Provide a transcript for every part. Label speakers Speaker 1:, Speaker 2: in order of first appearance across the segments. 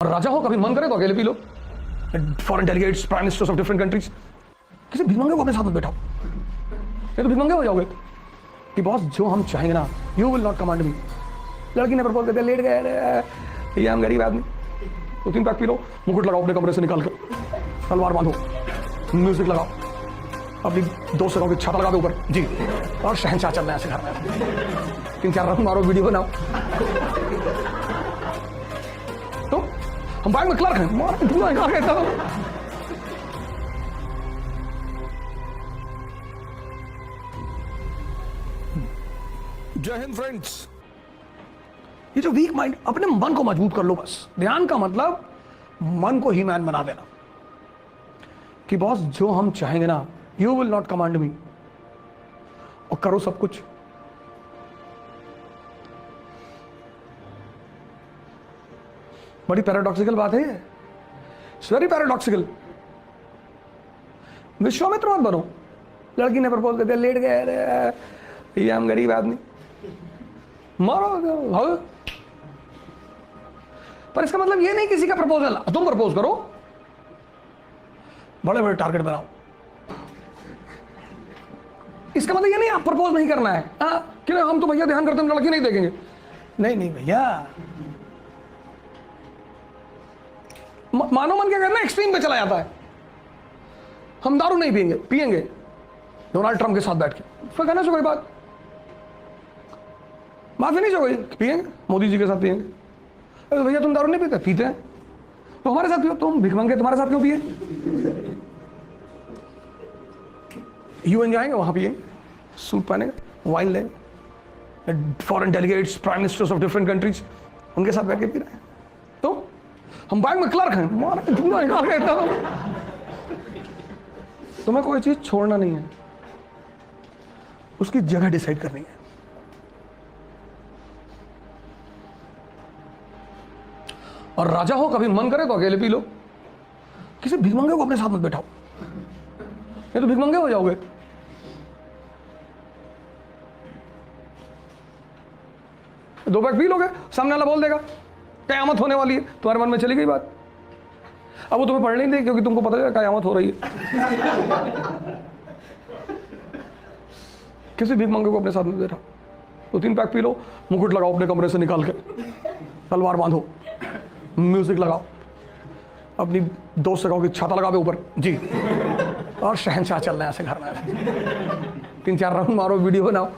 Speaker 1: और राजा हो, कभी मन करे तो अकेले P low. Foreign delegates, prime ministers of different countries, किसी भिखमंगे को अपने साथ में बैठाओ, ये तो भिखमंगे हो जाओगे कि बॉस जो हम चाहेंगे ना, यू विल नॉट कमांड मी। लड़की ने प्रपोज कर दिया, लेट गए, ये हम गरीब आदमी, 2-3 पैक पी लो, मुकुट लगाओ अपने कमरे से निकाल कर, तलवार बांधो, म्यूजिक लगाओ, अपनी दोस्त से कहो कि छाता लगा दो ऊपर जी, और शहंशाह चल रहे हैं ऐसे घर में, 3-4 राउंड मारो, वीडियो बनाओ। तो हम बैंक में क्लर्क हैं, जय हिंद फ्रेंड्स। ये जो वीक माइंड, अपने मन को मजबूत कर लो बस। ध्यान का मतलब मन को ही मैन बना देना कि बॉस जो हम चाहेंगे ना, यू विल नॉट कमांड मी, और करो सब कुछ। बड़ी पैराडॉक्सिकल बात है ये, इट्स वेरी पैराडॉक्सिकल। विश्वामित्र मत बनो। लड़की ने प्रपोज कर दिया, लेट गए, ये हम गरीब आदमी, मारो। पर इसका मतलब ये नहीं किसी का प्रपोजल तुम प्रपोज करो, बड़े बड़े टारगेट बनाओ। इसका मतलब ये नहीं आप प्रपोज नहीं करना है, कि हम तो भैया ध्यान करते हैं, लड़की नहीं देखेंगे। नहीं भैया, मानो मन क्या करना, एक्सट्रीम पे चला जाता है। हम दारू नहीं पिएंगे डोनाल्ड ट्रंप के साथ बैठ के, फिर कहना से कोई बात, माफी नहीं चाहिए, पिएंगे मोदी जी के साथ पिएंगे। अरे भैया तुम दारू नहीं पीते हैं तो हमारे साथ पियो, तुम भिखमंगे तुम्हारे साथ क्यों पिए? यूएन जाएंगे, वहां पिएंगे, सूट पहनेंगे, वाइन लेंगे, foreign delegates, prime ministers of different countries, उनके साथ बैठ के पी रहे हैं। तो हम बैंक में क्लर्क हैं, तुम्हें कोई चीज छोड़ना नहीं है, उसकी जगह डिसाइड करनी है। और राजा हो, कभी मन करे तो अकेले पी लो, किसी भिखमंगे को अपने साथ में बैठाओ, ये तो भिखमंगे हो जाओगे। दो पैक पी लोगे, सामने वाला बोल देगा कयामत होने वाली है, तुम्हारे मन में चली गई बात। अब वो तुम्हें पढ़ने नहीं दे, क्योंकि तुमको पता है कयामत हो रही है। किसी भिखमंगे को अपने साथ में बैठाओ, 2-3 पैक पी लो, मुकुट लगाओ अपने कमरे से निकाल के, तलवार बांधो, म्यूजिक लगाओ, अपनी दोस्त से कहो कि छाता लगा दो ऊपर जी, और शहंशाह चल रहे हैं ऐसे घर में, 3-4 राउंड मारो, वीडियो बनाओ।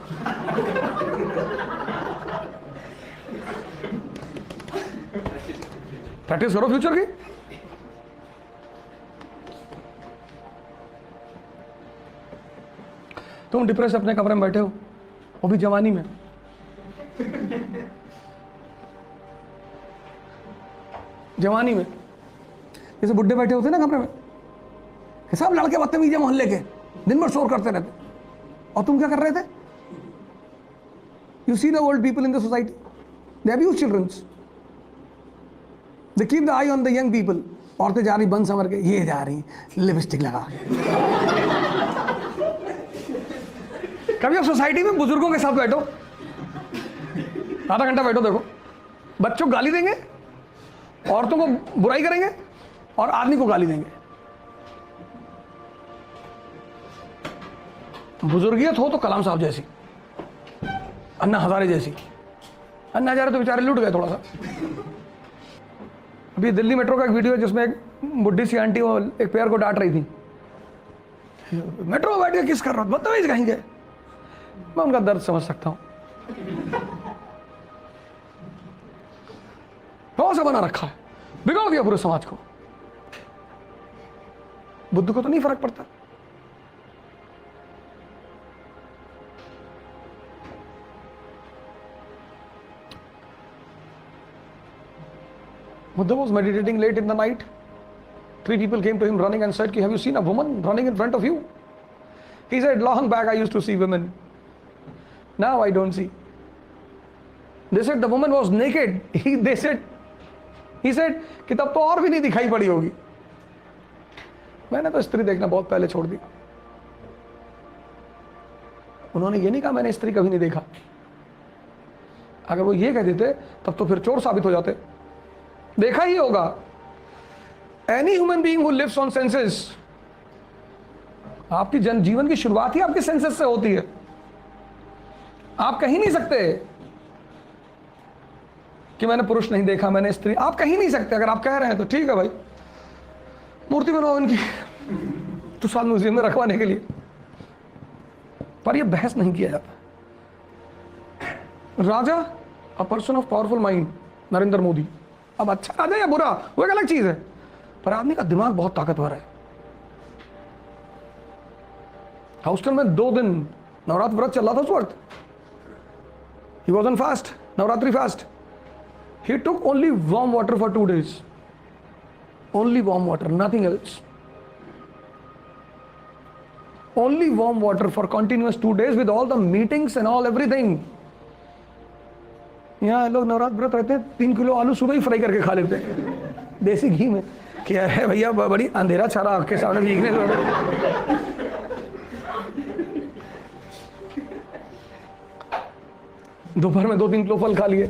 Speaker 1: प्रैक्टिस करो फ्यूचर की। तुम डिप्रेस अपने कमरे में बैठे हो, वो भी जवानी में, जवानी में, जैसे बुड्ढे बैठे होते ना कमरे में, सब लड़के बदतमीज मोहल्ले के, दिन भर शोर करते रहते, और तुम क्या कर रहे थे? You see the old people in the society, they abuse childrens, they keep the eye on the young people. औरतें जा रही बन संवर के, ये जा रही लिपस्टिक लगा के। कभी आप सोसाइटी में बुजुर्गों के साथ बैठो, आधा घंटा बैठो, देखो बच्चों को गाली देंगे, औरतों को बुराई करेंगे, और आदमी को गाली देंगे। बुजुर्गियत हो तो कलाम साहब जैसी, अन्ना हजारे जैसी। अन्ना हजारे तो बेचारे लूट गए थोड़ा सा। अभी दिल्ली मेट्रो का एक वीडियो है जिसमें एक बुढ़ी सी आंटी वो एक पेयर को डांट रही थी, मेट्रो में बैठ के किस कर रहा हूं, बदतमीज कहेंगे। मैं उनका दर्द समझ सकता हूं, कौन सा बना रखा है, बिगाड़ दिया पूरे समाज को। बुद्ध को तो नहीं फर्क पड़ता। Buddha was meditating late in the night. 3 people came to him running and said, have you seen a woman running in front of you? He said, long back I used to see women. Now I don't see. They said the woman was naked. He said कि तब तो और भी नहीं दिखाई पड़ी होगी। मैंने तो स्त्री देखना बहुत पहले छोड़ दी। उन्होंने ये नहीं कहा मैंने स्त्री कभी नहीं देखा। अगर वो ये कह देते तब तो फिर चोर साबित हो जाते। देखा ही होगा, any human being who lives on senses, आपकी जीवन की शुरुआत ही आपके सेंसेस से होती है। आप कह ही नहीं सकते कि मैंने पुरुष नहीं देखा, मैंने स्त्री, आप कह ही नहीं सकते। अगर आप कह रहे हैं तो ठीक है भाई, मूर्ति बनाओ इनकी तो साल म्यूजियम में रखवाने के लिए, पर यह बहस नहीं किया जाता। राजा, a person of powerful mind, Narendra Modi. अब अच्छा राजा या बुरा वो एक अलग चीज है, पर आदमी का दिमाग बहुत ताकतवर है। हाउस्टन में 2 दिन नवरात्र व्रत चल रहा था उस वक्त। He was on fast, Navratri fast. He took only warm water for 2 days, only warm water, nothing else, only warm water for continuous 2 days with all the meetings and all everything. यहाँ लोग नवरात्र व्रत रहते हैं, 3 किलो आलू सुबह ही fry करके खा लेते हैं देसी घी में। क्या है भैया, बड़ी अंधेरा छा रहा आपके सामने भीगने से। दोपहर में 2-3 किलो फल खा लिए,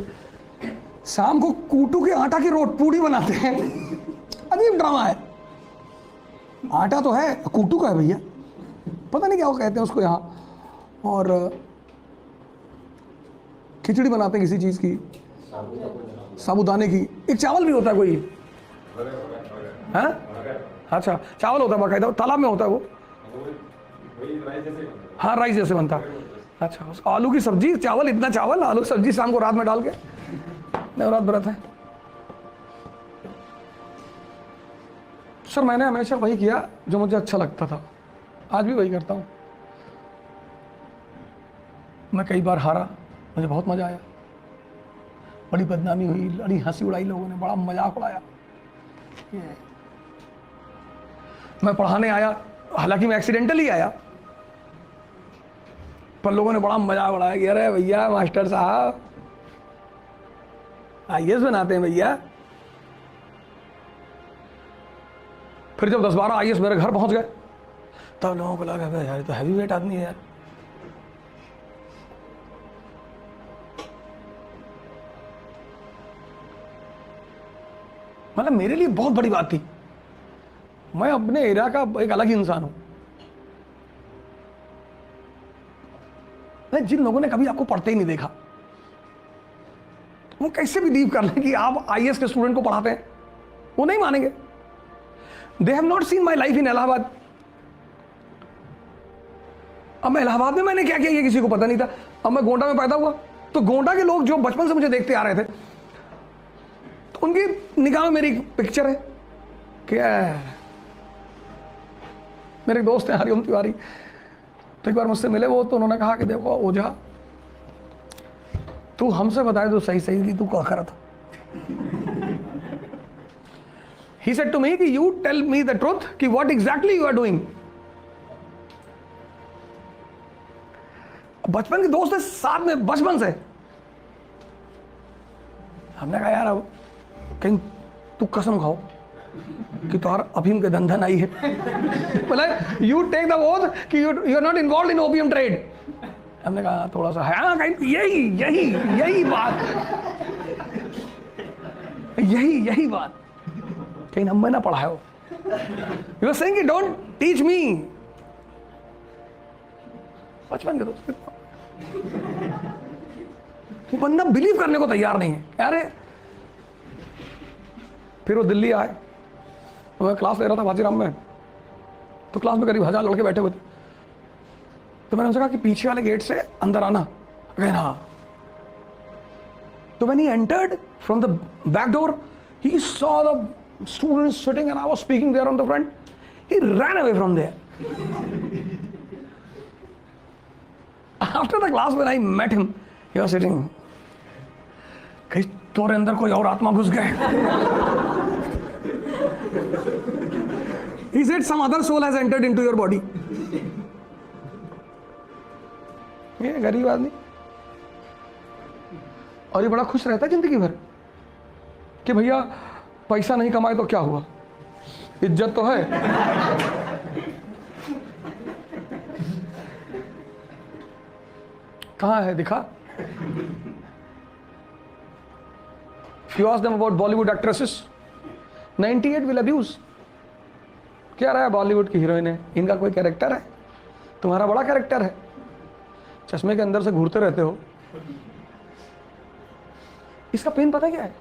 Speaker 1: शाम को कूटू के आटा की पूड़ी बनाते हैं। अजीब ड्रामा है। आटा तो है, कूटू का है भैया, पता नहीं क्या वो कहते हैं उसको यहाँ। और खिचड़ी बनाते हैं किसी चीज की, साबूदाने की। एक चावल भी होता है कोई, हाँ अच्छा चावल होता है बाकायदा, तालाब में होता है वो, हाँ राइस जैसे बनता है। अच्छा, आलू की सब्जी, चावल, इतना चावल, आलू सब्जी शाम को रात में डाल के, नवरात्र व्रत है। सर मैंने हमेशा वही किया जो मुझे अच्छा लगता था, आज भी वही करता हूँ। मैं कई बार हारा, मुझे बहुत मजा आया, बड़ी बदनामी हुई, बड़ी हंसी उड़ाई, लोगों ने बड़ा मजाक उड़ाया। मैं पढ़ाने आया, हालांकि मैं एक्सीडेंटली आया, पर लोगों ने बड़ा मजाक उड़ाया कि अरे भैया मास्टर साहब IAS बनाते हैं भैया। फिर जब 10-12 IAS मेरे घर पहुंच गए, तब लोगों को लगा यार ये तो हैवी वेट आदमी है यार। मतलब मेरे लिए बहुत बड़ी बात थी। मैं अपने एरिया का एक अलग ही इंसान हूं। जिन लोगों ने कभी आपको पढ़ते ही नहीं देखा, वो कैसे बिलीव कर लें कि आप IAS के स्टूडेंट को पढ़ाते हैं? वो नहीं मानेंगे। They have not seen my life in Allahabad. अब मैं इलाहाबाद में मैंने क्या किया ये किसी को पता नहीं था। अब मैं गोंडा में पैदा हुआ, तो गोंडा के लोग जो बचपन से मुझे देखते आ रहे थे, तो उनकी निगाह में मेरी पिक्चर है। क्या मेरे एक दोस्त हैं हरिओम तिवारी, तो एक बार मुझसे मिले वो, तो उन्होंने कहा कि देखो ओझा, तू हमसे बताए तो सही सही कि तू क्या कर रहा था। He said to me कि you tell me the truth कि what exactly you are doing। बचपन के दोस्त है साथ में, बचपन से। हमने कहा यार अब कहीं तू कसम खाओ कि तुम्हारा अफीम के धंधन आई है। मतलब यू टेक द ओथ कि you are not involve in opium trade. हमने कहा थोड़ा सा है, हाँ कहीं यही बात, यही बात कहीं हम में ना पढ़ाए हो। यू आर सेइंग कि डोंट टीच मी। बचपन के दोस्त, वो बंदा बिलीव करने को तैयार नहीं है। अरे फिर वो दिल्ली आए, तो मैं क्लास ले रहा था बाजीराम में, तो क्लास में करीब 1000 लड़के बैठे हुए थे। तो मैंने उनसे कहा कि पीछे वाले गेट से अंदर आना। कहना हाँ। तो when he entered from the back door, he saw the students sitting and I was speaking there on the front. He ran away from there. After the class when I met him, he was sitting. कहीं तोरे अंदर कोई और आत्मा घुस गए। He said some other soul has entered into your body. ये गरीब आदमी, और ये बड़ा खुश रहता है जिंदगी भर कि भैया पैसा नहीं कमाए तो क्या हुआ, इज्जत तो है। कहाँ है दिखा? If you ask them about Bollywood actresses, 98 will abuse. क्या रहा है बॉलीवुड की हीरोइन है, इनका कोई कैरेक्टर है? तुम्हारा बड़ा कैरेक्टर है, चश्मे के अंदर से घूरते रहते हो। इसका पेन पता क्या है?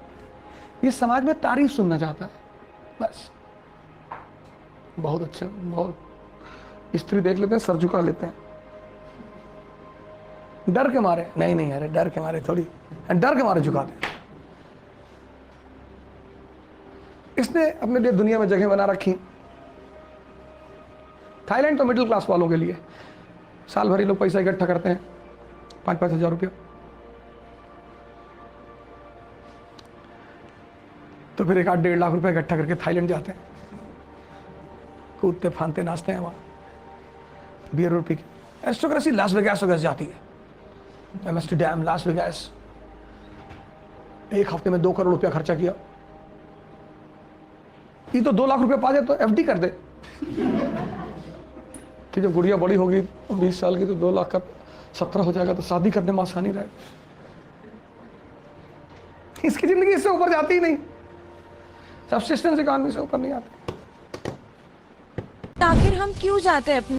Speaker 1: ये समाज में तारीफ सुनना चाहता है, बस। बहुत अच्छा, बहुत। स्त्री देख लेते हैं, सर झुका लेते हैं, डर के मारे। नहीं नहीं अरे डर के मारे थोड़ी, डर के मारे झुकाते हैं। इसने अपने लिए दुनिया में जगह बना रखी। थाईलैंड तो मिडिल क्लास वालों के लिए, साल भर ही लोग पैसा इकट्ठा करते हैं, 5-5 हज़ार रुपया, तो फिर 1-1.5 लाख रुपए इकट्ठा करके थाईलैंड जाते हैं, कूदते फांदते नाचते हैं वहाँ, बियर और पी के। एरिस्टोक्रेसी लास वेगास जाती है, एम्स्टर्डम, लास वेगास। एक हफ्ते में 2 करोड़ रुपया खर्चा किया। ये तो 2 लाख रुपया पा जाए तो एफडी कर दे कि जब गुड़िया बड़ी होगी 20 साल की तो 2 लाख का 17 हो जाएगा तो शादी करने में आसानी रहेगा। इसकी जिंदगी इससे ऊपर जाती ही नहीं, सब्सिस्टेंस इकोनॉमी से ऊपर नहीं आती।
Speaker 2: आखिर हम क्यों जाते हैं अपने